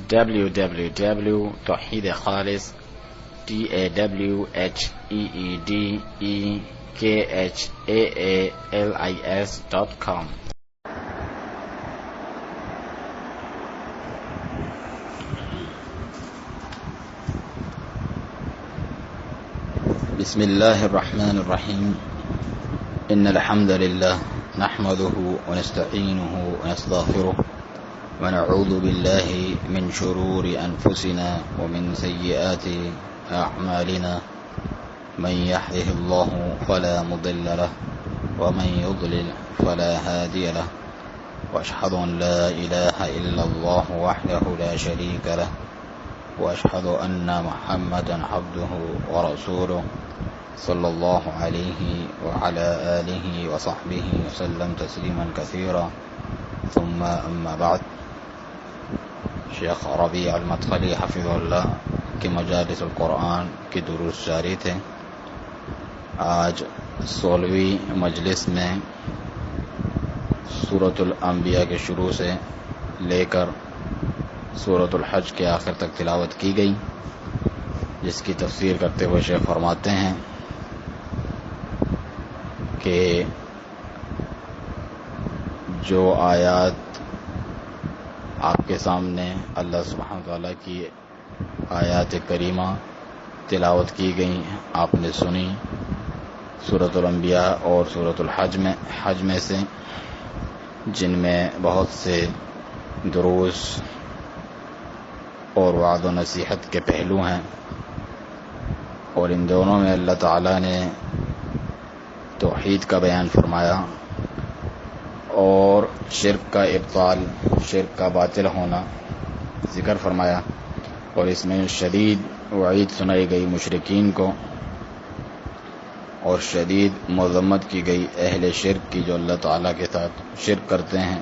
www.tawheedkhalis.com. بسم الله الرحمن الرحيم. إن الحمد لله نحمده ونستعينه ونستغفره ونعوذ بالله من شرور أنفسنا ومن سيئات أعمالنا. من يهده الله فلا مضل له ومن يضلل فلا هادي له، وأشهد أن لا إله إلا الله وحده لا شريك له، وأشهد أن محمدا عبده ورسوله صلى الله عليه وعلى آله وصحبه وسلم تسليما كثيرا. ثم أما بعد، شیخ ربیع المدخلی حفظ اللہ کی مجالس القرآن کی دروس جاری تھے. آج 16ویں مجلس میں سورۃ الانبیاء کے شروع سے لے کر سورۃ الحج کے آخر تک تلاوت کی گئی، جس کی تفسیر کرتے ہوئے شیخ فرماتے ہیں کہ جو آیات آپ کے سامنے اللہ سبحانہ تعالیٰ کی آیات کریمہ تلاوت کی گئی آپ نے سنی، سورۃ الانبیاء اور سورۃ حج میں سے، جن میں بہت سے دروس اور وعد و نصیحت کے پہلو ہیں، اور ان دونوں میں اللہ تعالیٰ نے توحید کا بیان فرمایا اور شرک کا ابطال، شرک کا باطل ہونا ذکر فرمایا، اور اس میں شدید وعید سنائی گئی مشرکین کو اور شدید مذمت کی گئی اہل شرک کی جو اللہ تعالیٰ کے ساتھ شرک کرتے ہیں.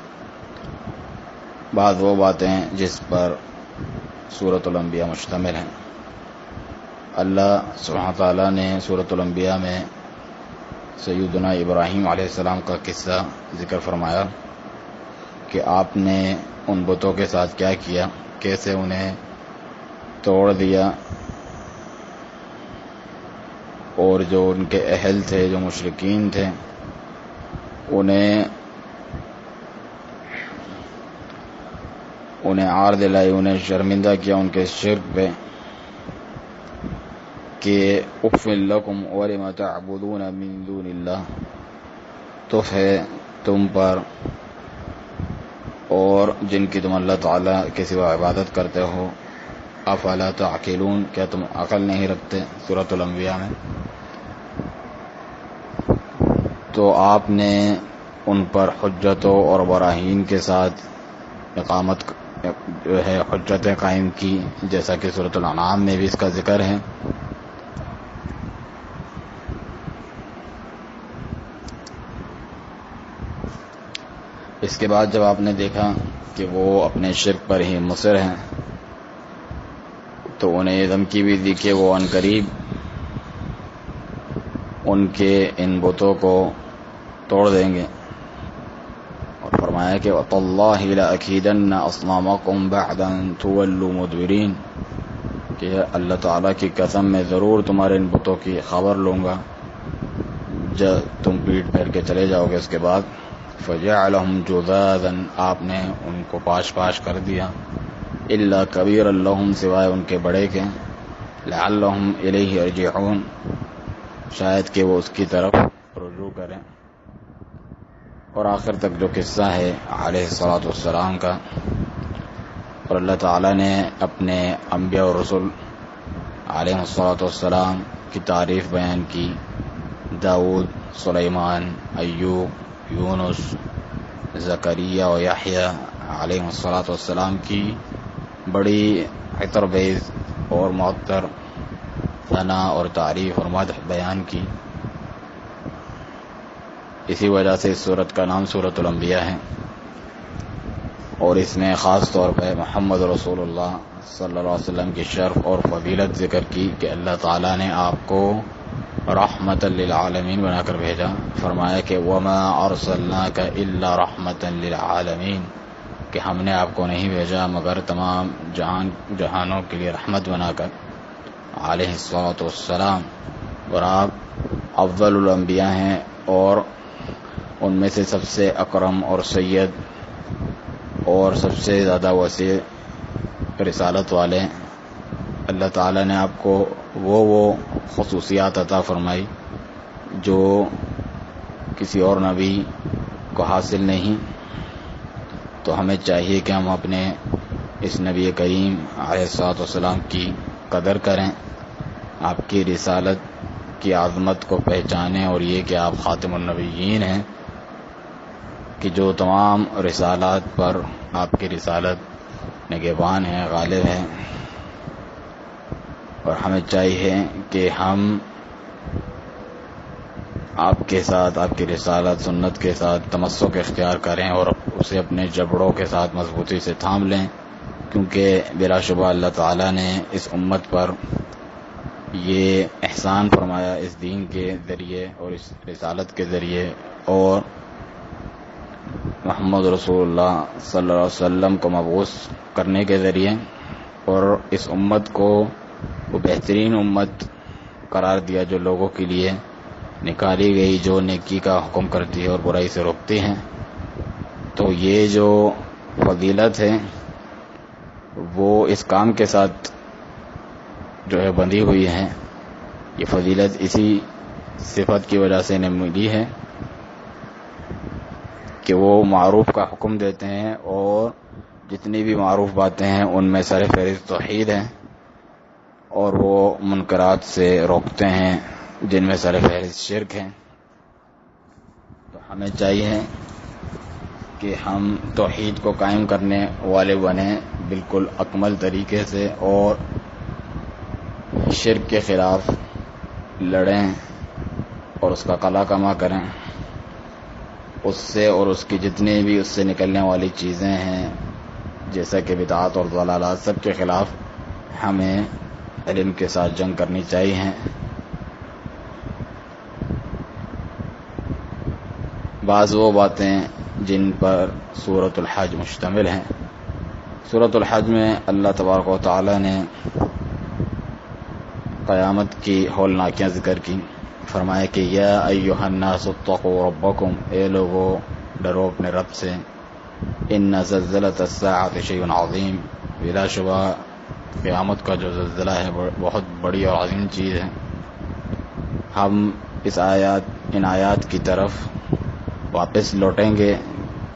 بعض وہ باتیں جس پر سورۃ الانبیاء مشتمل ہیں. اللہ سبحانہ تعالیٰ نے سورۃ الانبیاء میں سیدنا ابراہیم علیہ السلام کا قصہ ذکر فرمایا کہ آپ نے ان بتوں کے ساتھ کیا کیا، کیسے انہیں توڑ دیا، اور جو ان کے اہل تھے، جو مشرکین تھے، انہیں عار دلائی، انہیں شرمندہ کیا ان کے شرک پہ کہ اف لکم ولم تعبدون من دون اللہ، تف ہے تم پر اور جن کی تم اللہ تعالیٰ کے سوا عبادت کرتے ہو، افلا تعقلون، کیا تم عقل نہیں رکھتے. سورۃ الانبیاء میں تو آپ نے ان پر حجتوں اور براہین کے ساتھ اقامت جو ہے حجتیں قائم کی، جیسا کہ سورۃ الانعام میں بھی اس کا ذکر ہے. اس کے بعد جب آپ نے دیکھا کہ وہ اپنے شرک پر ہی مصر ہیں تو انہیں یہ دھمکی بھی دی کہ وہ عنقریب ان کے ان بتوں کو توڑ دیں گے، اور فرمایا کہ وَتَاللَّهِ لَأَكِيدَنَّ أَصْنَامَكُمْ بَعْدَ أَن تُوَلُّوا مُدْبِرِينَ، کہ اللہ تعالیٰ کی قسم میں ضرور تمہارے ان بتوں کی خبر لوں گا جب تم پیٹ پھیر کے چلے جاؤ گے. اس کے بعد فَجَعَلَهُمْ جُذَاذًا، آپ نے ان کو پاش کر دیا، إِلَّا كَبِيرًا لَهُمْ، سوائے ان کے بڑے کے، لَعَلَّهُمْ إِلَيْهِ يَرْجِعُونَ، شاید کہ وہ اس کی طرف رجوع کریں. اور آخر تک جو قصہ ہے علیہ الصلوۃ والسلام کا، اور اللہ تعالیٰ نے اپنے انبیاء اور رسول علیہ الصلوۃ والسلام کی تعریف بیان کی. داؤد، سلیمان، ایوب، یونس، زکریا اور یحییٰ علیہ الصلوۃ والسلام کی بڑی عطر بیز اور معطر ثناء اور تعریف اور مدح بیان کی. اسی وجہ سے اس سورت کا نام سورۃ الانبیاء ہے، اور اس میں خاص طور پہ محمد رسول اللہ صلی اللہ علیہ وسلم کی شرف اور فضیلت ذکر کی کہ اللہ تعالیٰ نے آپ کو رحمت للعالمین بنا کر بھیجا. فرمایا کہ وما ارسلناک الا رحمت للعالمین، کہ ہم نے آپ کو نہیں بھیجا مگر تمام جہانوں کے لیے رحمت بنا کر علیہ الصلوۃ والسلام، اور آپ افضل الانبیاء ہیں اور ان میں سے سب سے اکرم اور سید اور سب سے زیادہ وسیع رسالت والے ہیں۔ اللہ تعالیٰ نے آپ کو وہ خصوصیات عطا فرمائی جو کسی اور نبی کو حاصل نہیں، تو ہمیں چاہیے کہ ہم اپنے اس نبی کریم علیہ الصلوۃ والسلام کی قدر کریں، آپ کی رسالت کی عظمت کو پہچانیں، اور یہ کہ آپ خاتم النبیین ہیں کہ جو تمام رسالات پر آپ کی رسالت نگہبان ہے، غالب ہے۔ اور ہمیں چاہیے کہ ہم آپ کے ساتھ، آپ کی رسالت سنت کے ساتھ تمسک اختیار کریں اور اسے اپنے جبڑوں کے ساتھ مضبوطی سے تھام لیں، کیونکہ بلا شبہ اللہ تعالیٰ نے اس امت پر یہ احسان فرمایا اس دین کے ذریعے اور اس رسالت کے ذریعے اور محمد رسول اللہ صلی اللہ علیہ وسلم کو مبعوث کرنے کے ذریعے، اور اس امت کو وہ بہترین امت قرار دیا جو لوگوں کے لیے نکالی گئی، جو نیکی کا حکم کرتی ہے اور برائی سے روکتی ہے۔ تو یہ جو فضیلت ہے وہ اس کام کے ساتھ جو ہے بندھی ہوئی ہے۔ یہ فضیلت اسی صفت کی وجہ سے انہیں ملی ہے کہ وہ معروف کا حکم دیتے ہیں، اور جتنی بھی معروف باتیں ہیں ان میں سر فہرست توحید ہے، اور وہ منکرات سے روکتے ہیں جن میں سر فہرست شرک ہے۔ تو ہمیں چاہیے کہ ہم توحید کو قائم کرنے والے بنیں بالکل اکمل طریقے سے، اور شرک کے خلاف لڑیں اور اس کا قلع کما کریں، اس سے اور اس کی جتنی بھی اس سے نکلنے والی چیزیں ہیں جیسا کہ بدعات اور ضلالات، سب کے خلاف ہمیں علم کے ساتھ جنگ کرنی چاہیے۔ بعض وہ باتیں جن پر سورۃ الحج مشتمل ہیں۔ سورۃ الحج میں اللہ تبارک و تعالی نے قیامت کی ہولناکیاں ذکر کی، فرمایا کہ یا ایھا الناس اتقوا ربکم، اے لوگو ڈرو اپنے رب سے، ان زلزلۃ الساعۃ شیء عظیم، بلا شبہ قیامت کا جو زلزلہ ہے بہت بڑی اور عظیم چیز ہے۔ ہم ان آیات کی طرف واپس لوٹیں گے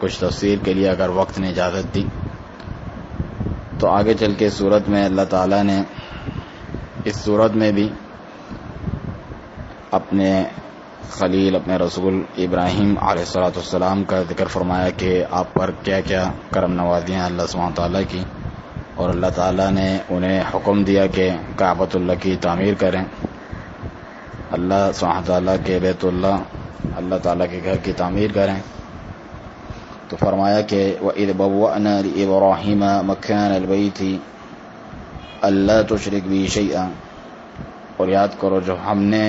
کچھ تفسیر کے لیے اگر وقت نے اجازت دی، تو آگے چل کے سورت میں اللہ تعالیٰ نے اس سورت میں بھی اپنے خلیل، اپنے رسول ابراہیم علیہ الصلوۃ والسلام کا ذکر فرمایا کہ آپ پر کیا کیا کرم نوازیاں اللہ سبحانہ تعالیٰ کی، اور اللہ تعالیٰ نے انہیں حکم دیا کہ کعبۃ اللہ کی تعمیر کریں، اللہ سبحانہ تعالیٰ کے بیت اللہ تعالیٰ کے گھر کی تعمیر کریں۔ تو فرمایا کہ وَإِذْ بَوَّأْنَا لِإِبْرَاهِيمَ مَكَانَ الْبَيْتِ أَلَّا تُشْرِكْ بِي شَيْئًا، اور یاد کرو جب ہم نے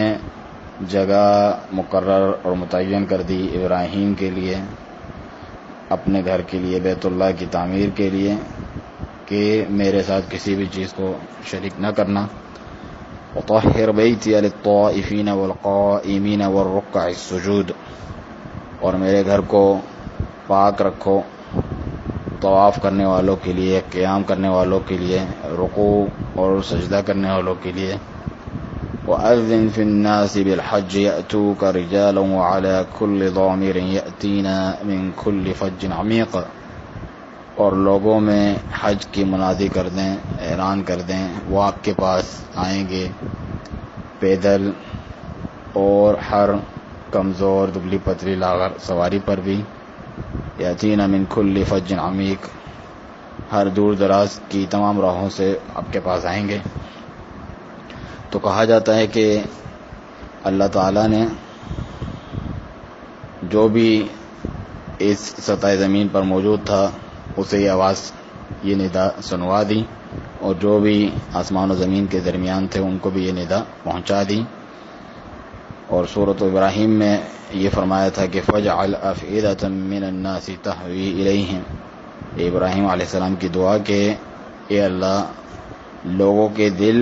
جگہ مقرر اور متعین کر دی ابراہیم کے لیے اپنے گھر کے لیے، بیت اللہ کی تعمیر کے لیے، کہ میرے ساتھ کسی بھی چیز کو شریک نہ کرنا۔ وَطَهِّرْ بَيْتِيَ لِلطَّائِفِينَ وَالْقَائِمِينَ وَالرُّكَّعِ السُّجُودِ، اور میرے گھر کو پاک رکھو طواف کرنے والوں کے لیے، قیام کرنے والوں کے لیے، رکوع اور سجدہ کرنے والوں کے لیے۔ وَأَذِّن فِي النَّاسِ بِالْحَجِّ يَأْتُوكَ رِجَالًا وَعَلَى كُلِّ ضَامِرٍ يَأْتِينَ مِنْ كُلِّ فَجٍّ عَمِيقٍ، اور لوگوں میں حج کی منادی کر دیں، اعلان کر دیں، وہ آپ کے پاس آئیں گے پیدل اور ہر کمزور دبلی پتلی لاغر سواری پر بھی، یاتینا من کل فج عمیق، ہر دور دراز کی تمام راہوں سے آپ کے پاس آئیں گے۔ تو کہا جاتا ہے کہ اللہ تعالیٰ نے جو بھی اس سطح زمین پر موجود تھا اسے یہ آواز، یہ ندا سنوا دی، اور جو بھی آسمان و زمین کے درمیان تھے ان کو بھی یہ ندا پہنچا دی۔ اور سورۃ ابراہیم میں یہ فرمایا تھا کہ فَجْعَلْ أَفْئِدَةً مِّنَ النَّاسِ تَهْوِي إِلَيْهِمْ، ابراہیم علیہ السلام کی دعا کہ اے اللہ لوگوں کے دل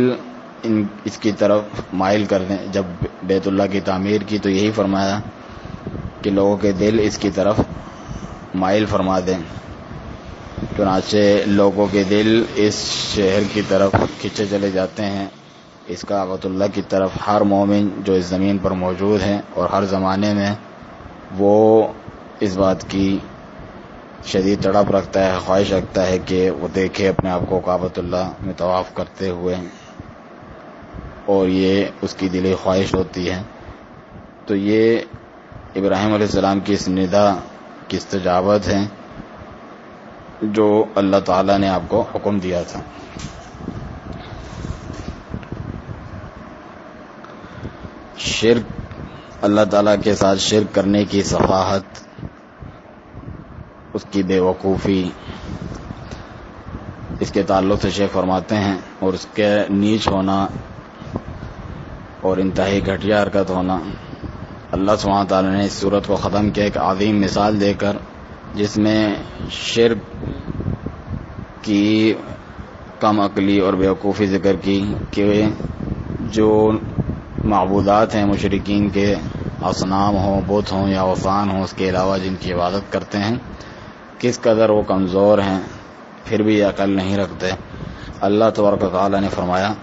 اس کی طرف مائل کر دیں. جب بیت اللہ کی تعمیر کی تو یہی فرمایا کہ لوگوں کے دل اس کی طرف مائل فرما دیں. چنانچہ لوگوں کے دل اس شہر کی طرف کھینچے چلے جاتے ہیں، اس کعبۃ اللہ کی طرف. ہر مومن جو اس زمین پر موجود ہے اور ہر زمانے میں وہ اس بات کی شدید تڑپ رکھتا ہے، خواہش رکھتا ہے کہ وہ دیکھے اپنے آپ کو کعبۃ اللہ میں طواف کرتے ہوئے، اور یہ اس کی دلی خواہش ہوتی ہے. تو یہ ابراہیم علیہ السلام کی اس ندا کی استجابت ہے جو اللہ تعالیٰ نے آپ کو حکم دیا تھا. شرک، اللہ تعالیٰ کے ساتھ شرک کرنے کی سفاہت، اس کی بے وقوفی، اس کے تعلق سے شیخ فرماتے ہیں، اور اس کے نیچ ہونا اور انتہائی گھٹیا حرکت ہونا. اللہ سبحانہ تعالیٰ نے اس صورت کو ختم کیا ایک عظیم مثال دے کر، جس میں شرک کی کم عقلی اور بیوقوفی ذکر کی کہ جو معبودات ہیں مشرکین کے، اصنام ہوں، بت ہوں یا اوثان ہوں، اس کے علاوہ جن کی عبادت کرتے ہیں، کس قدر وہ کمزور ہیں، پھر بھی یہ عقل نہیں رکھتے. اللہ تبارک و تعالیٰ نے فرمایا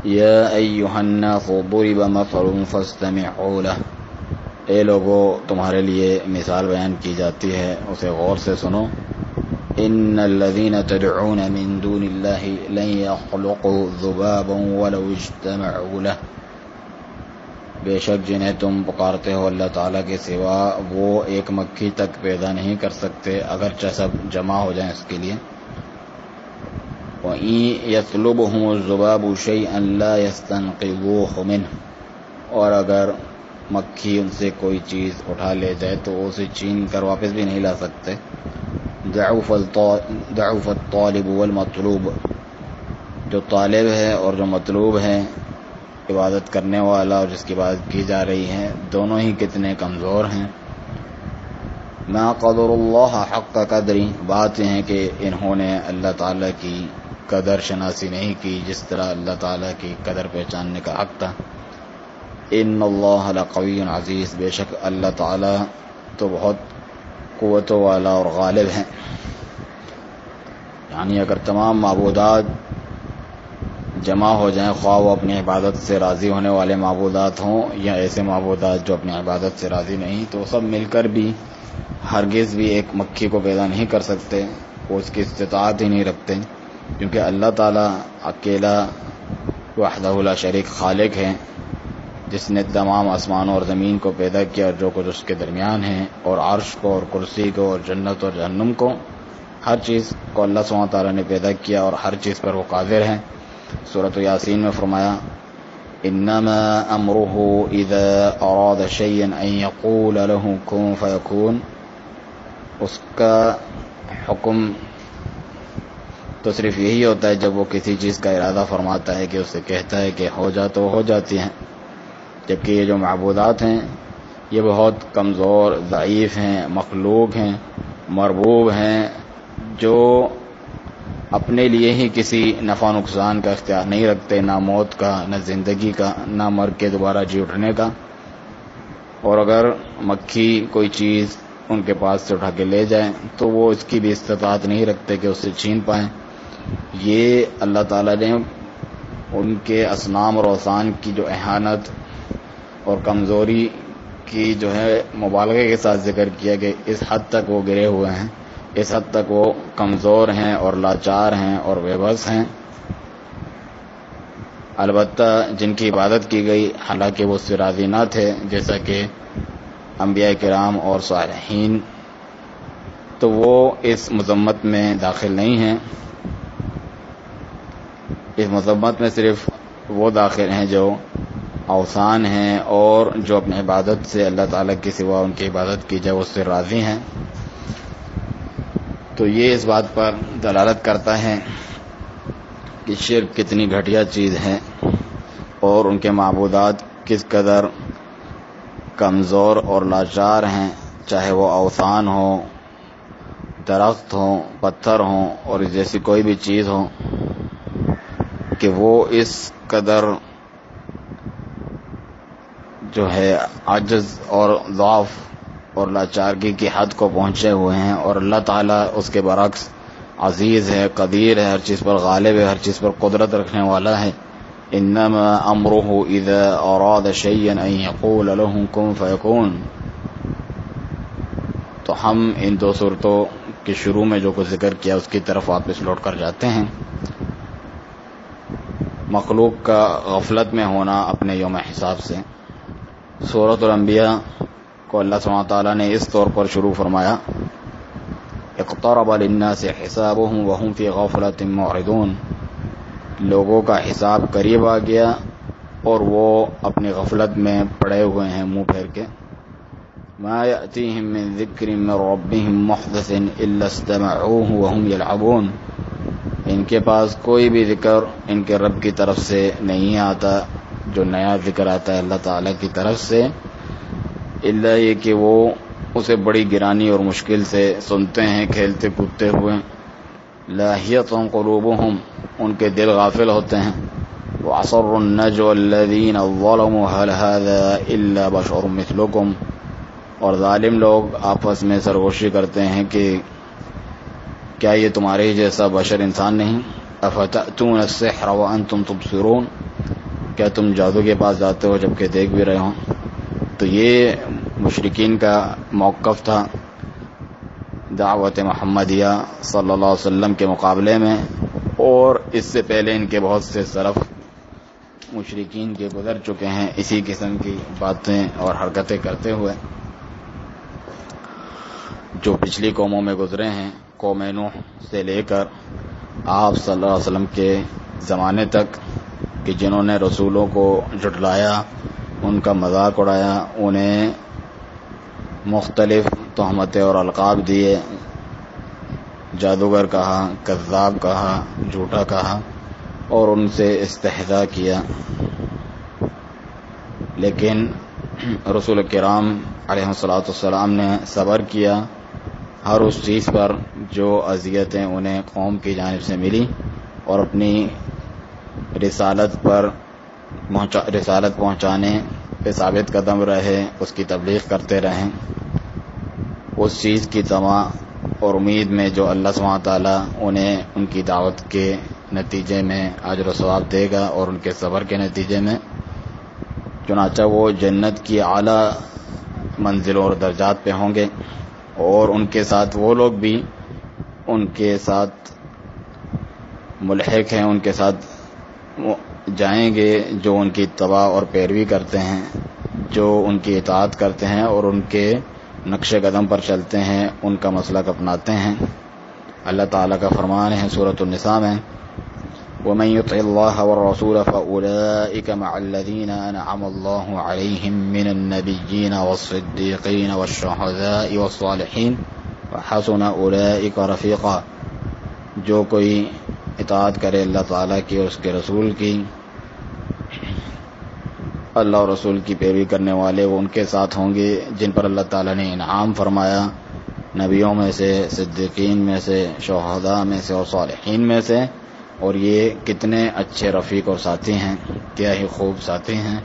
یا ایھا الناس ضرب مثل فاستمعوا لہ، اے لوگو تمہارے لیے مثال بیان کی جاتی ہے، اسے غور سے سنو. ان الذین تدعون من دون اللہ لن یخلقوا ذبابا ولو اجتمعوا لہ، بے شک جنہیں تم پکارتے ہو اللہ تعالیٰ کے سوا وہ ایک مکھی تک پیدا نہیں کر سکتے اگرچہ سب جمع ہو جائیں اس کے لیے. وَإِن يَطْلُبْهُمُ الذُّبَابُ شَيْئًا لَا يَسْتَنقِذُوهُ مِنْهُ، اور اگر مکھی ان سے کوئی چیز اٹھا لے جائے تو وہ اسے چھین کر واپس بھی نہیں لا سکتے. ضعف الطالب والمطلوب، جو طالب ہے اور جو مطلوب ہے، عبادت کرنے والا اور جس کی عبادت کی جا رہی ہے، دونوں ہی کتنے کمزور ہیں. ما قدر اللہ حق قدری، بات یہ ہے کہ انہوں نے اللہ تعالیٰ کی قدر شناسی نہیں کی جس طرح اللہ تعالیٰ کی قدر پہچاننے کا حق تھا. ان اللہ لقوی عزیز، بے شک اللہ تعالیٰ تو بہت قوتوں والا اور غالب ہیں. یعنی اگر تمام معبودات جمع ہو جائیں، خواہ وہ اپنی عبادت سے راضی ہونے والے معبودات ہوں یا ایسے معبودات جو اپنی عبادت سے راضی نہیں، تو سب مل کر بھی ہرگز بھی ایک مکھی کو پیدا نہیں کر سکتے، وہ اس کی استطاعت ہی نہیں رکھتے. کیونکہ اللہ تعالیٰ اکیلا وحدہ لا شریک خالق ہے، جس نے تمام آسمانوں اور زمین کو پیدا کیا اور جو کچھ اس کے درمیان ہے، اور عرش کو اور کرسی کو اور جنت اور جہنم کو، ہر چیز کو اللہ سبحانہ تعالیٰ نے پیدا کیا اور ہر چیز پر وہ قادر ہے. سورۃ یاسین میں فرمایا انما امرہ اذا اراد شیئا ان یقول له کن فیکون، اس کا حکم تو صرف یہی ہوتا ہے جب وہ کسی چیز کا ارادہ فرماتا ہے کہ اسے کہتا ہے کہ ہو جا تو ہو جاتی ہیں. جبکہ یہ جو معبودات ہیں یہ بہت کمزور، ضعیف ہیں، مخلوق ہیں، مربوب ہیں، جو اپنے لیے ہی کسی نفع نقصان کا اختیار نہیں رکھتے، نہ موت کا، نہ زندگی کا، نہ مر کے دوبارہ جی اٹھنے کا. اور اگر مکھی کوئی چیز ان کے پاس سے اٹھا کے لے جائیں تو وہ اس کی بھی استطاعت نہیں رکھتے کہ اسے چھین پائیں. یہ اللہ تعالیٰ نے ان کے اصنام اور اوثان کی جو اہانت اور کمزوری کی جو ہے مبالغے کے ساتھ ذکر کیا کہ اس حد تک وہ گرے ہوئے ہیں، اس حد تک وہ کمزور ہیں اور لاچار ہیں اور بے بس ہیں. البتہ جن کی عبادت کی گئی حالانکہ وہ اس سے راضی نہ تھے، جیسا کہ انبیاء کرام اور صالحین، تو وہ اس مذمت میں داخل نہیں ہیں. اس مذمت میں صرف وہ داخل ہیں جو اوثان ہیں اور جو اپنی عبادت سے اللہ تعالیٰ کے سوا ان کی عبادت کی جائے اس سے راضی ہیں. تو یہ اس بات پر دلالت کرتا ہے کہ شرک کتنی گھٹیا چیز ہے اور ان کے معبودات کس قدر کمزور اور لاچار ہیں. چاہے وہ اوثان ہو، درخت ہوں، پتھر ہوں اور جیسی کوئی بھی چیز ہو، کہ وہ اس قدر جو ہے عجز اور ضعف اور لاچارگی کی حد کو پہنچے ہوئے ہیں، اور اللہ تعالیٰ اس کے برعکس عزیز ہے، قدیر ہے، ہر چیز پر غالب ہے، ہر چیز پر قدرت رکھنے والا ہے۔ انما امرہ اذا اراد شیئا ان یقول له کن فیکون۔ تو ہم ان دو صورتوں کے شروع میں جو کچھ ذکر کیا اس کی طرف واپس لوٹ کر جاتے ہیں۔ مخلوق کا غفلت میں ہونا اپنے یوم حساب سے۔ سورۃ الانبیاء کو اللہ سبحانہ وتعالیٰ نے اس طور پر شروع فرمایا، اقترب للناس حسابهم وهم فی غفلۃ معرضون۔ لوگوں کا حساب قریب آ گیا اور وہ اپنی غفلت میں پڑے ہوئے ہیں منہ پھیر کے۔ ما یأتیہم من ذکر من ربہم محدث الا استمعوه وهم یلعبون۔ ان کے پاس کوئی بھی ذکر ان کے رب کی طرف سے نہیں آتا، جو نیا ذکر آتا ہے اللہ تعالیٰ کی طرف سے، الا یہ کہ وہ اسے بڑی گرانی اور مشکل سے سنتے ہیں، کھیلتے کودتے ہوئے۔ لاہیۃ قلوبہم، ان کے دل غافل ہوتے ہیں۔ وَأَسَرُّوا النَّجْوَى الَّذِينَ ظَلَمُوا هَلْ هَذَا إِلَّا بَشَرٌ مِثْلُكُمْ۔ اور ظالم لوگ آپس میں سرگوشی کرتے ہیں کہ کیا یہ تمہارے جیسا بشر انسان نہیں؟ افتأتون السحر وانتم تبصرون، کیا تم جادو کے پاس جاتے ہو جبکہ دیکھ بھی رہے ہو؟ تو یہ مشرکین کا موقف تھا دعوت محمدیہ صلی اللہ علیہ وسلم کے مقابلے میں، اور اس سے پہلے ان کے بہت سے سلف مشرکین کے گزر چکے ہیں اسی قسم کی باتیں اور حرکتیں کرتے ہوئے، جو پچھلی قوموں میں گزرے ہیں، قوم نوح سے لے کر آپ صلی اللہ علیہ وسلم کے زمانے تک، کہ جنہوں نے رسولوں کو جھٹلایا، ان کا مذاق اڑایا، انہیں مختلف تہمتیں اور القاب دیے، جادوگر کہا، کذاب کہا، جھوٹا کہا، اور ان سے استہزاء کیا۔ لیکن رسول کرام علیہ الصلوۃ والسلام نے صبر کیا ہر اس چیز پر جو اذیتیں انہیں قوم کی جانب سے ملی، اور اپنی رسالت پہنچانے پہ ثابت قدم رہے، اس کی تبلیغ کرتے رہیں، اس چیز کی طمع اور امید میں جو اللہ سبحانہ تعالیٰ انہیں ان کی دعوت کے نتیجے میں اجر و ثواب دے گا، اور ان کے صبر کے نتیجے میں۔ چنانچہ وہ جنت کی اعلیٰ منزلوں اور درجات پہ ہوں گے، اور ان کے ساتھ وہ لوگ بھی ان کے ساتھ ملحق ہیں، ان کے ساتھ جائیں گے جو ان کی اتباع اور پیروی کرتے ہیں، جو ان کی اطاعت کرتے ہیں اور ان کے نقش قدم پر چلتے ہیں، ان کا مسلک اپناتے ہیں۔ اللہ تعالیٰ کا فرمان ہے سورۃ النساء میں، وَمَن يُطِعِ اللَّهَ وَالرَّسُولَ فَأُولَٰئِكَ مَعَ الَّذِينَ أَنْعَمَ اللَّهُ عَلَيْهِم مِّنَ النَّبِيِّينَ وَالصِّدِّيقِينَ وَالشُّهَدَاءِ وَالصَّالِحِينَ وَحَسُنَ أُولَٰئِكَ رَفِيقًا۔ جو کوئی اطاعت کرے اللہ تعالیٰ کی اور اس کے رسول کی، اللہ اور رسول کی پیروی کرنے والے وہ ان کے ساتھ ہوں گے جن پر اللہ تعالیٰ نے انعام فرمایا، نبیوں میں سے، صدیقین میں سے، شہداء میں سے اور صالحین میں سے۔ اور یہ کتنے اچھے رفیق اور ساتھی ہیں، کیا ہی خوب ساتھی ہیں۔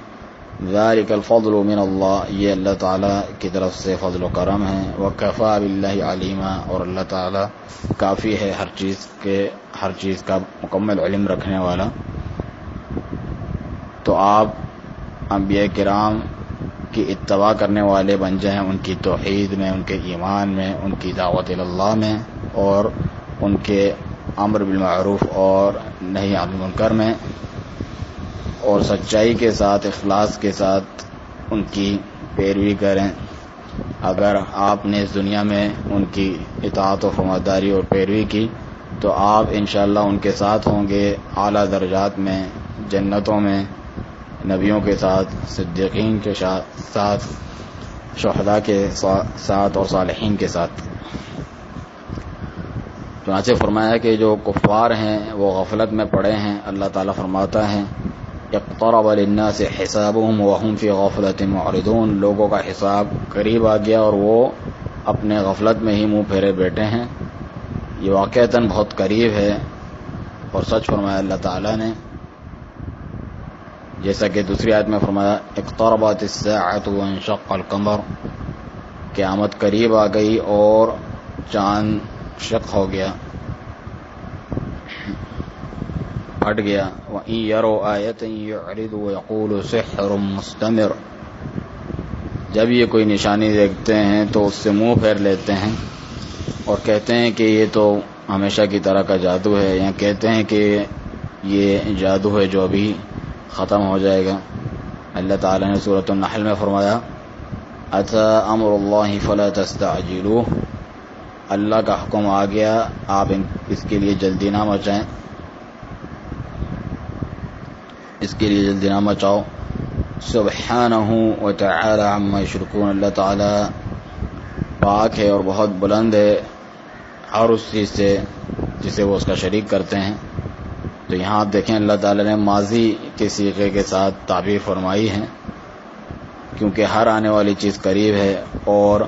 ذالک الفضل من اللہ، یہ اللہ تعالیٰ کی طرف سے فضل و کرم ہے۔ وکفیٰ باللہ علیما، اور اللہ تعالیٰ کافی ہے ہر چیز کا مکمل علم رکھنے والا۔ تو آپ انبیاء کرام کی اتباع کرنے والے بن جائیں، ان کی توحید میں، ان کے ایمان میں، ان کی دعوت اللہ میں، اور ان کے امر بالمعروف اور نہی عن المنکر میں، اور سچائی کے ساتھ، اخلاص کے ساتھ ان کی پیروی کریں۔ اگر آپ نے اس دنیا میں ان کی اطاعت و فرمانبرداری اور پیروی کی تو آپ انشاءاللہ ان کے ساتھ ہوں گے اعلیٰ درجات میں، جنتوں میں، نبیوں کے ساتھ، صدیقین کے ساتھ، شہداء کے ساتھ اور صالحین کے ساتھ۔ چنانچہ فرمایا کہ جو کفار ہیں وہ غفلت میں پڑے ہیں۔ اللہ تعالیٰ فرماتا ہے اقترب للناس حسابهم وهم في غفلة معرضون، لوگوں کا حساب قریب آ گیا اور وہ اپنے غفلت میں ہی منہ پھیرے بیٹھے ہیں۔ یہ واقعتاً بہت قریب ہے اور سچ فرمایا اللہ تعالیٰ نے، جیسا کہ دوسری آیت میں فرمایا اقتربت الساعة وانشق القمر، قیامت قریب آ گئی اور چاند شق ہو گیا، پھٹ گیا۔ وَإِن يَرَوْا آيَةً يُعْرِضُوا وَيَقُولُوا سِحْرٌ مُسْتَمِرٌ، جب یہ کوئی نشانی دیکھتے ہیں تو اس سے منہ پھیر لیتے ہیں اور کہتے ہیں کہ یہ تو ہمیشہ کی طرح کا جادو ہے، یا کہتے ہیں کہ یہ جادو ہے جو ابھی ختم ہو جائے گا۔ اللہ تعالیٰ نے سورۃ النحل میں فرمایا اَتَىٰ أَمْرُ اللَّهِ فَلَا تَسْتَعْجِلُوهُ، اللہ کا حکم آ گیا، آپ اس کے لیے جلدی نہ مچائیں، اس کے لیے جلدی نہ مچاؤ۔ سبحانہ وتعالی عما یشرکون، اللہ تعالیٰ پاک ہے اور بہت بلند ہے ہر اس چیز سے جسے وہ اس کا شریک کرتے ہیں۔ تو یہاں آپ دیکھیں اللہ تعالیٰ نے ماضی کے صیغے کے ساتھ تعبیر فرمائی ہے، کیونکہ ہر آنے والی چیز قریب ہے، اور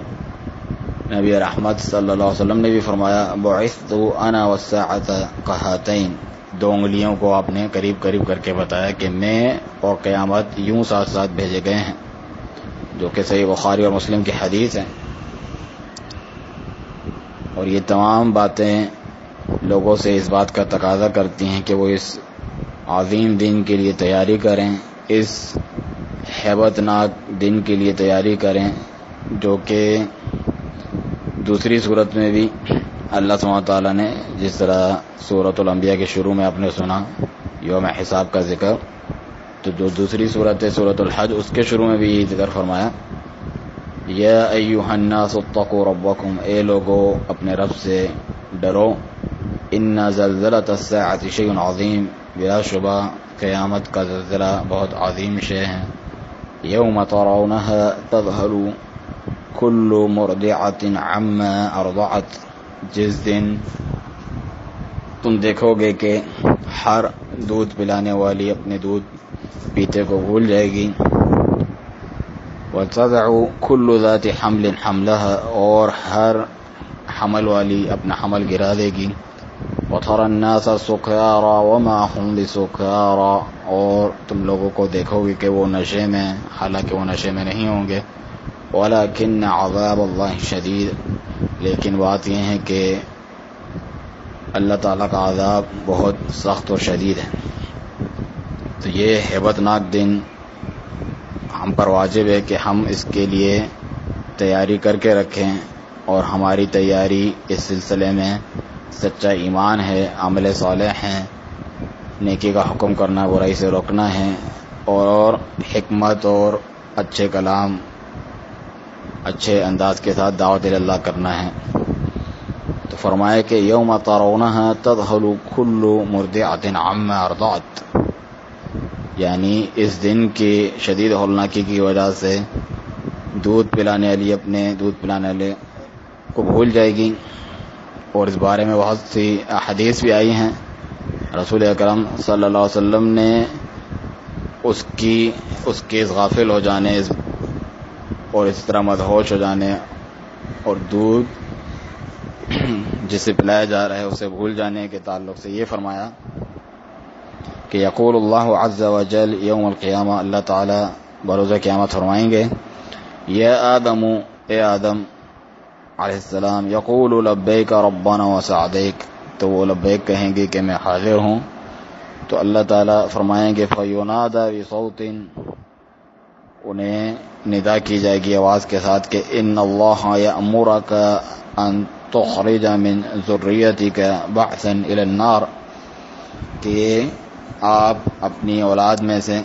نبی رحمت صلی اللہ علیہ وسلم نے بھی فرمایا بعثت انا والساعة كهاتين، دو انگلیوں کو آپ نے قریب قریب کر کے بتایا کہ میں اور قیامت یوں ساتھ ساتھ بھیجے گئے ہیں، جو کہ صحیح بخاری اور مسلم کی حدیث ہے۔ اور یہ تمام باتیں لوگوں سے اس بات کا تقاضا کرتی ہیں کہ وہ اس عظیم دن کے لیے تیاری کریں، اس ہیبت ناک دن کے لیے تیاری کریں، جو کہ دوسری صورت میں بھی اللہ سبحانہ تعالیٰ نے جس طرح سورۃ الانبیاء کے شروع میں آپ نے سنا یوم حساب کا ذکر، تو جو دوسری صورت ہے سورۃ الحج، اس کے شروع میں بھی یہی ذکر فرمایا یا ایھا الناس اتقوا ربکم، اے لوگو اپنے رب سے ڈرو، ان زلزلۃ الساعۃ شیء عظیم، بلا شبہ قیامت کا زلزلہ بہت عظیم شے ہے۔ یوم ترونها تذہل کل مرضعۃ عما ارضعت، جس دن تم دیکھو گے کہ ہر دودھ پلانے والی اپنے دودھ پیتے کو بھول جائے گی، وَتَضَعُ كُلُّ ذَاتِ حَمْلٍ حَمْلَهَا، اور ہر حمل والی اپنا حمل گرا دے گی، وَتَرَى النَّاسَ سُكَارَىٰ وَمَا هُمْ بِسُكَارَىٰ، اور تم لوگوں کو دیکھو گے کہ وہ نشے میں، حالانکہ وہ نشے میں نہیں ہوں گے، وَلَكِنَّ عَذَابَ اللَّهِ شَدِيدٌ، لیکن بات یہ ہے کہ اللہ تعالیٰ کا عذاب بہت سخت اور شدید ہے۔ تو یہ ہیبت ناک دن ہم پر واجب ہے کہ ہم اس کے لیے تیاری کر کے رکھیں، اور ہماری تیاری اس سلسلے میں سچا ایمان ہے، عمل صالح ہیں، نیکی کا حکم کرنا، برائی سے روکنا ہے، اور حکمت اور اچھے کلام، اچھے انداز کے ساتھ دعوت اللہ کرنا ہے۔ تو فرمائے کہ یوم ترونها تذہل کل مرضعۃ عما ارضعت، یعنی اس دن کی شدید ہولناکی کی وجہ سے دودھ پلانے والی اپنے دودھ پلانے والے کو بھول جائے گی، اور اس بارے میں بہت سی احادیث بھی آئی ہیں۔ رسول اکرم صلی اللہ علیہ وسلم نے اس کے غافل ہو جانے اور اس طرح مدہوش ہو جانے اور دودھ جسے پلایا جا رہا ہے اسے بھول جانے کے تعلق سے یہ فرمایا کہ یقول اللہ عز وجل یوم القیامہ، اللہ تعالیٰ بروز قیامت فرمائیں گے یا آدم، اے آدم علیہ السلام، یقول لبیک ربنا وسعدیک، تو وہ لبیک کہیں گے کہ میں حاضر ہوں، تو اللہ تعالیٰ فرمائیں گے فَيُنَادَى بِصَوْتٍ، انہیں ندا کی جائے گی آواز کے ساتھ کہ ان اللہ یأمرک ان تخرج من ذریتک بعثا الی النار، کہ آپ اپنی اولاد میں سے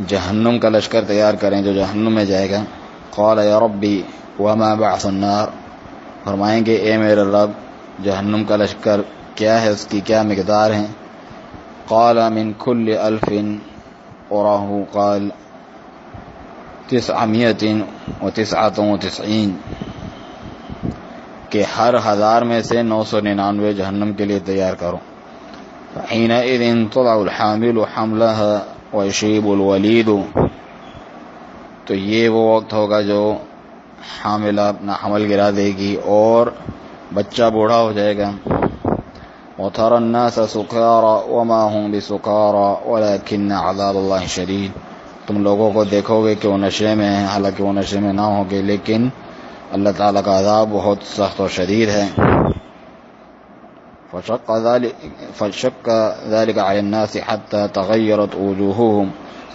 جہنم کا لشکر تیار کریں جو جہنم میں جائے گا۔ قال یا ربی وما بعث النار، فرمائیں گے اے میرے رب جہنم کا لشکر کیا ہے، اس کی کیا مقدار ہے؟ قال من كل 1000 وراہ قال 999، کہ ہر 1000 میں سے 999 جہنم کے لیے تیار کرو۔ حينئذ تضع الحامل حملها ويشيب الوليد، تو یہ وہ وقت ہوگا جو حاملہ اپنا حمل گرا دے گی اور بچہ بوڑھا ہو جائے گا. وترى الناس سكارى وما هم بسكارى ولكن عذاب الله شديد، تم لوگوں کو دیکھو گے کہ وہ نشے میں ہیں، حالانکہ وہ نشے میں نہ ہوں گے، لیکن اللہ تعالیٰ کا عذاب بہت سخت اور شدید ہے. فشق ذلك على الناس حتى تغيرت وجوههم،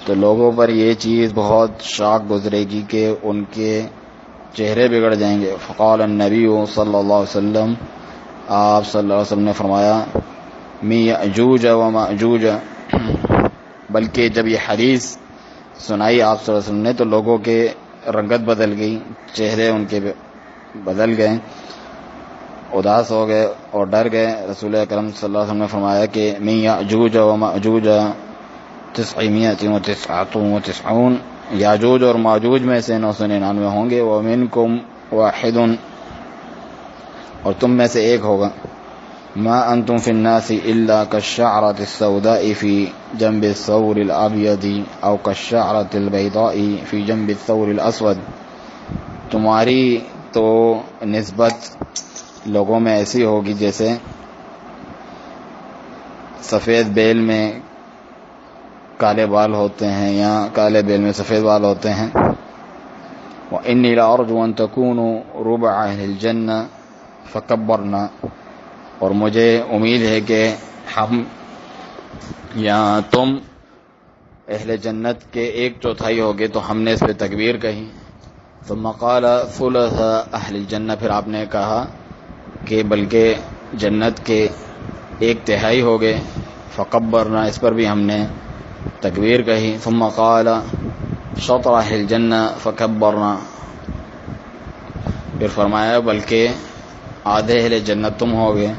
تو لوگوں پر یہ چیز بہت شاق گزرے گی کہ ان کے چہرے بگڑ جائیں گے. فقال النبی صلی اللہ علیہ وسلم، آپ صلی اللہ علیہ وسلم نے فرمایا، من یأجوج و مأجوج، بلکہ جب یہ حدیث سنائی آپ صلی اللہ علیہ وسلم نے تو لوگوں کے رنگت بدل گئی، چہرے ان کے بدل گئے، اداس ہو گئے اور ڈر گئے. رسول اکرم صلی اللہ علیہ وسلم نے فرمایا کہ من یأجوج و مأجوج 999، یاجوج اور ماجوج میں سے 999 ہوں گے. ومنکم واحد، اور تم میں سے ایک ہوگا. ما انتم فی الناس الا كالشعرة السوداء فی جنب الثور الابیض او كالشعرة البیضاء فی جنب الثور الاسود، تمہاری تو نسبت لوگوں میں ایسی ہوگی جیسے سفید بیل میں کالے بال ہوتے ہیں یا کالے بیل میں سفید بال ہوتے ہیں. وإنی لأرجو أن تكونوا ربع أهل الجنة فکبرنا، اور مجھے امید ہے کہ ہم یا تم اہل جنت کے 1/4 ہوگے تو ہم نے اس پہ تکبیر کہی. ثم قال ثلث اہل الجنہ، پھر آپ نے کہا کہ بلکہ جنت کے 1/3 ہوگے. فکبرنا، اس پر بھی ہم نے تکبیر کہی. ثم قال شطر اہل الجنہ فکبرنا، پھر فرمایا بلکہ آدھے اہل جنت تم ہوگے،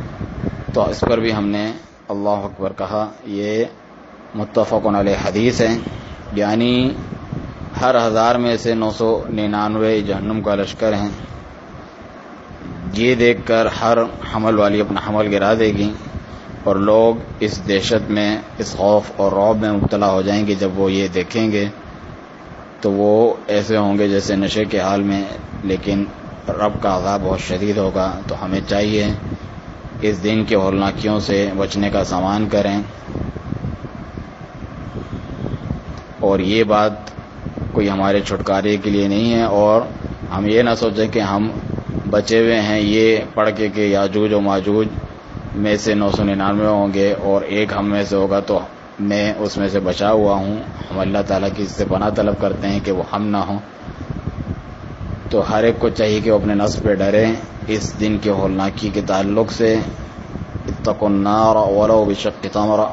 تو اس پر بھی ہم نے اللہ اکبر کہا. یہ متفق علیہ حدیث ہے، یعنی ہر 1000 میں سے 999 جہنم کا لشکر ہیں. یہ دیکھ کر ہر حمل والی اپنا حمل گرا دے گی اور لوگ اس دہشت میں، اس خوف اور رعب میں مبتلا ہو جائیں گے. جب وہ یہ دیکھیں گے تو وہ ایسے ہوں گے جیسے نشے کے حال میں، لیکن رب کا عذاب بہت شدید ہوگا. تو ہمیں چاہیے اس دن کے ہولناکیوں سے بچنے کا سامان کریں. اور یہ بات کوئی ہمارے چھٹکارے کے لیے نہیں ہے، اور ہم یہ نہ سوچیں کہ ہم بچے ہوئے ہیں یہ پڑھ کے کہ یاجوج و ماجوج میں سے 999 ہوں گے اور ایک ہم میں سے ہوگا تو میں اس میں سے بچا ہوا ہوں. ہم اللہ تعالیٰ کی اس سے پناہ طلب کرتے ہیں کہ وہ ہم نہ ہوں. تو ہر ایک کو چاہیے کہ وہ اپنے نفس پہ ڈرے اس دن کے ہولناکی کے تعلق سے. اتقوا النار ولو بشق تمرہ،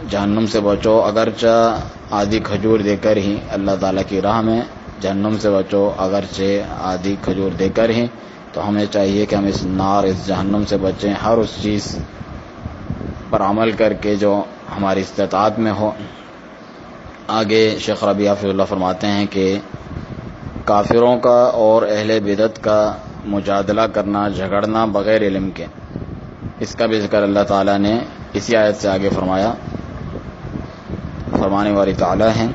جہنم سے بچو اگرچہ آدھی کھجور دے کر ہی. اللہ تعالیٰ کی راہ میں جہنم سے بچو اگرچہ آدھی کھجور دے کر ہی. تو ہمیں چاہیے کہ ہم اس نار، اس جہنم سے بچیں ہر اس چیز پر عمل کر کے جو ہماری استطاعت میں ہو. آگے شیخ ربیع حفظہ اللہ فرماتے ہیں کہ کافروں کا اور اہل بدعت کا مجادلہ کرنا، جھگڑنا بغیر علم کے، اس کا بھی ذکر اللہ تعالیٰ نے اسی آیت سے آگے فرمایا. فرمانے والی تعالیٰ ہیں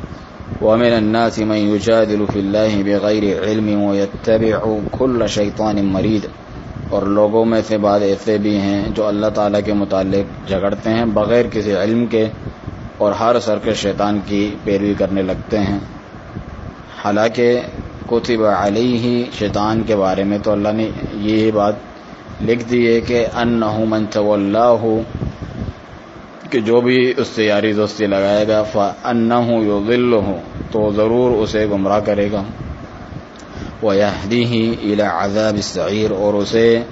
وَمِنَ النَّاسِ مَن يُجَادِلُ فِي اللَّهِ بِغَيْرِ عِلْمٍ وَيَتَّبِعُ كُلَّ شَيْطَانٍ مَرِيدٍ، اور لوگوں میں سے بعض ایسے بھی ہیں جو اللہ تعالیٰ کے متعلق جھگڑتے ہیں بغیر کسی علم کے اور ہر سرکش شیطان کی پیروی کرنے لگتے ہیں. حالانکہ کتب علیہ، شیطان کے بارے میں تو اللہ نے یہ بات لکھ دی ہے کہ انہ من تولاہ، کہ جو بھی اس سے یاری دوستی لگائے گا فانہ یضلہ، تو ضرور اسے گمراہ کرے گا. ویہدیہ الی عذاب السعیر، اور اسے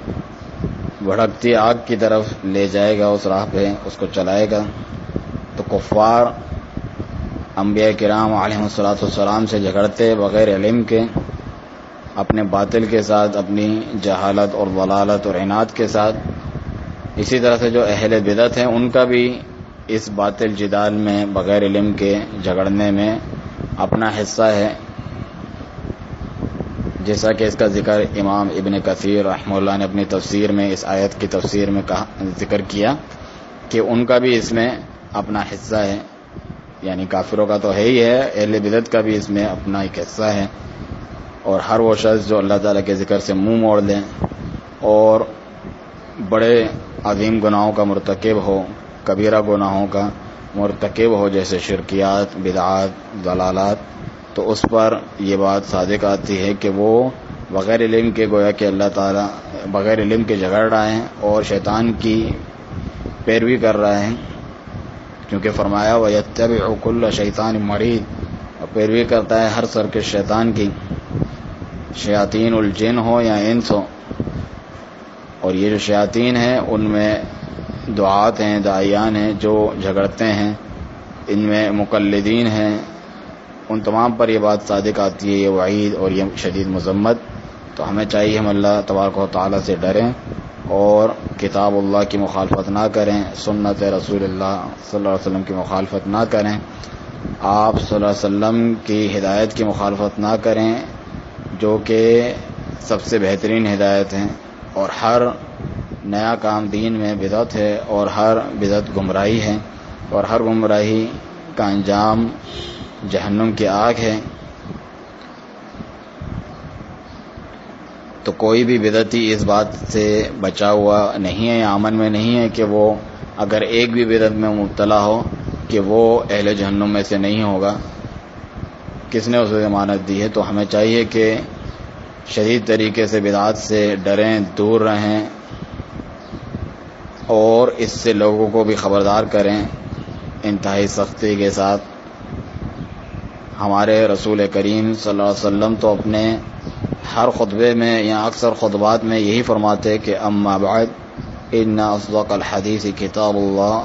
بھڑکتی آگ کی طرف لے جائے گا، اس راہ پہ اس کو چلائے گا. تو کفار انبیاء کرام علیہ السلام سے جھگڑتے بغیر علم کے، اپنے باطل کے ساتھ، اپنی جہالت اور ضلالت اور عناد کے ساتھ. اسی طرح سے جو اہل بدعت ہیں ان کا بھی اس باطل جدال میں بغیر علم کے جھگڑنے میں اپنا حصہ ہے. جیسا کہ اس کا ذکر امام ابن کثیر رحمہ اللہ نے اپنی تفسیر میں اس آیت کی تفسیر میں ذکر کیا کہ ان کا بھی اس میں اپنا حصہ ہے، یعنی کافروں کا تو ہے ہی ہے، اہل بدعت کا بھی اس میں اپنا ایک حصہ ہے. اور ہر وہ شخص جو اللہ تعالیٰ کے ذکر سے منہ موڑ لیں اور بڑے عظیم گناہوں کا مرتکب ہو، کبیرہ گناہوں کا مرتکب ہو جیسے شرکیات، بدعات، ضلالات، تو اس پر یہ بات صادق آتی ہے کہ وہ بغیر علم کے گویا کہ اللہ تعالیٰ بغیر علم کے جھگڑ رہے ہیں اور شیطان کی پیروی کر رہے ہیں، کیونکہ فرمایا وَيَتَّبِعُ كُلَّ شَيْطَانٍ مَرِيدٍ، اور پیروی کرتا ہے ہر سرکش شیطان کی، شیاطین الجن ہو یا انس ہو. اور یہ جو شیاطین ہیں ان میں دعات ہیں، داعیان ہیں جو جھگڑتے ہیں، ان میں مقلدین ہیں، ان تمام پر یہ بات صادق آتی ہے، یہ وعید اور یہ شدید مذمت. تو ہمیں چاہیے ہم اللہ تبارک و تعالیٰ سے ڈریں اور کتاب اللہ کی مخالفت نہ کریں، سنت رسول اللہ صلی اللہ علیہ وسلم کی مخالفت نہ کریں، آپ صلی اللہ علیہ وسلم کی ہدایت کی مخالفت نہ کریں جو کہ سب سے بہترین ہدایت ہیں. اور ہر نیا کام دین میں بدعت ہے اور ہر بدعت گمراہی ہے اور ہر گمراہی کا انجام جہنم کی آگ ہے. تو کوئی بھی بدعتی اس بات سے بچا ہوا نہیں ہے یا امن میں نہیں ہے کہ وہ اگر ایک بھی بدعت میں مبتلا ہو کہ وہ اہل جہنم میں سے نہیں ہوگا. کس نے اسے ضمانت دی ہے؟ تو ہمیں چاہیے کہ شدید طریقے سے بدعات سے ڈریں، دور رہیں اور اس سے لوگوں کو بھی خبردار کریں انتہائی سختی کے ساتھ. ہمارے رسول کریم صلی اللہ علیہ وسلم تو اپنے ہر خطبے میں یا اکثر خطبات میں یہی فرماتے کہ اما بعد ان اصدق الحدیث کتاب اللہ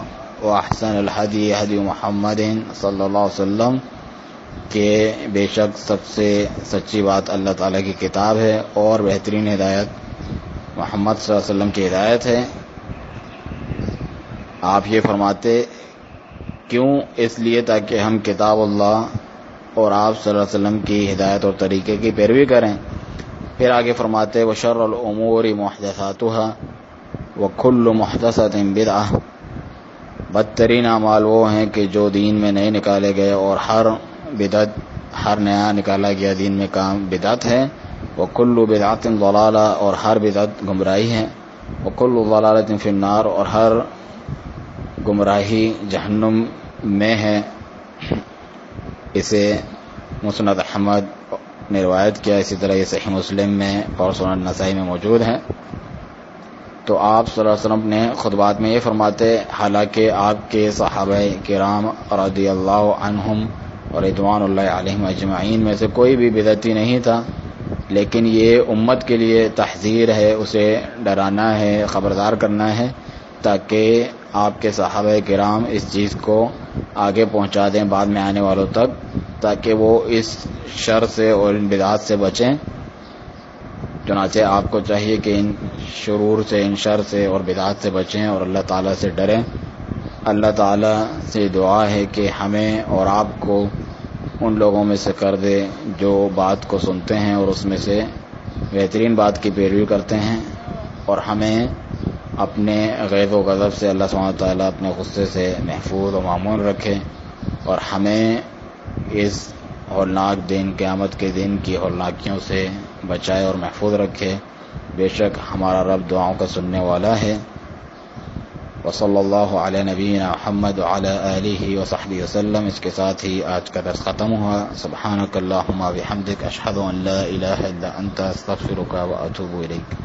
واحسن الحدی حدی محمد صلی اللہ علیہ وسلم، کہ بے شک سب سے سچی بات اللہ تعالیٰ کی کتاب ہے اور بہترین ہدایت محمد صلی اللہ علیہ وسلم کی ہدایت ہے. آپ یہ فرماتے کیوں؟ اس لیے تاکہ ہم کتاب اللہ اور آپ صلی اللہ علیہ وسلم کی ہدایت اور طریقے کی پیروی کریں. پھر آگے فرماتے وشر الامور محدثاتها وکل محدثۃ بدعہ، بدترین اعمال وہ ہیں کہ جو دین میں نہیں نکالے گئے اور ہر نیا نکالا گیا دین میں کام بدعت ہے. وکل بدعۃ ضلالہ، اور ہر بدعت گمراہی ہے. وکل ضلالۃ فی النار، اور ہر گمراہی جہنم میں ہے. اسے مسند احمد نے روایت کیا، اسی طرح یہ صحیح مسلم میں اور سنن نسائی میں موجود ہے. تو آپ صلی اللہ علیہ وسلم نے خطبات میں یہ فرماتے، حالانکہ آپ کے صحابہ کرام رضی اللہ عنہم اور رضوان اللہ علیہم اجمعین میں سے کوئی بھی بدعتی نہیں تھا، لیکن یہ امت کے لیے تحذیر ہے، اسے ڈرانا ہے، خبردار کرنا ہے، تاکہ آپ کے صحابہ کرام اس چیز کو آگے پہنچا دیں بعد میں آنے والوں تک، تاکہ وہ اس شر سے اور ان بدعات سے بچیں. چنانچہ آپ کو چاہیے کہ ان شرور سے، ان شر سے اور بدعات سے بچیں اور اللہ تعالیٰ سے ڈریں. اللہ تعالیٰ سے دعا ہے کہ ہمیں اور آپ کو ان لوگوں میں سے کر دے جو بات کو سنتے ہیں اور اس میں سے بہترین بات کی پیروی کرتے ہیں، اور ہمیں اپنے غیظ و غضب سے اللہ سبحانہ وتعالیٰ اپنے غصے سے محفوظ و معمون رکھے، اور ہمیں اس ہولناک دن، قیامت کے دن کی ہولناکیوں سے بچائے اور محفوظ رکھے. بے شک ہمارا رب دعاؤں کا سننے والا ہے. وصلی اللہ علی نبینا محمد وعلی آلہ وصحبہ وسلم. اس کے ساتھ ہی آج کا درس ختم ہوا. سبحانک اللہم وبحمدک، اشہد ان لا الہ الا انت، استغفرک واتوب الیک.